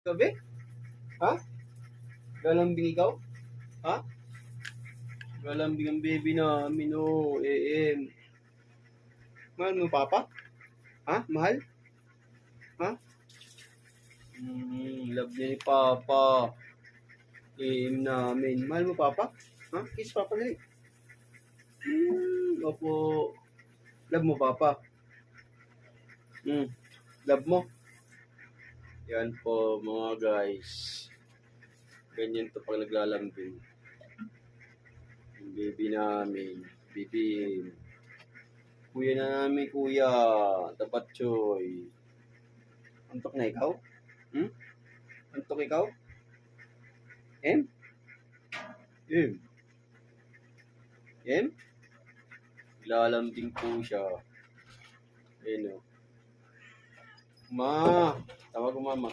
Gabi? Ha? Lalambing ikaw? Ha? Lalambing ang baby namin, oh. Mahal mo, Papa? Ha? Mahal? Ha? Love niya ni Papa. Namin. Mahal mo, Papa? Ha? Kiss Papa dali. Opo. Love mo, Papa? Love mo? Yan po, mga guys. Ganyan to pag naglalambing. Yung baby namin. Baby. Kuya na namin, kuya. Dapat choy. Antok na ikaw? Antok ikaw? Em? Em? Em? Lalambing po siya. Ayun o. Ma! Tawag ko mama.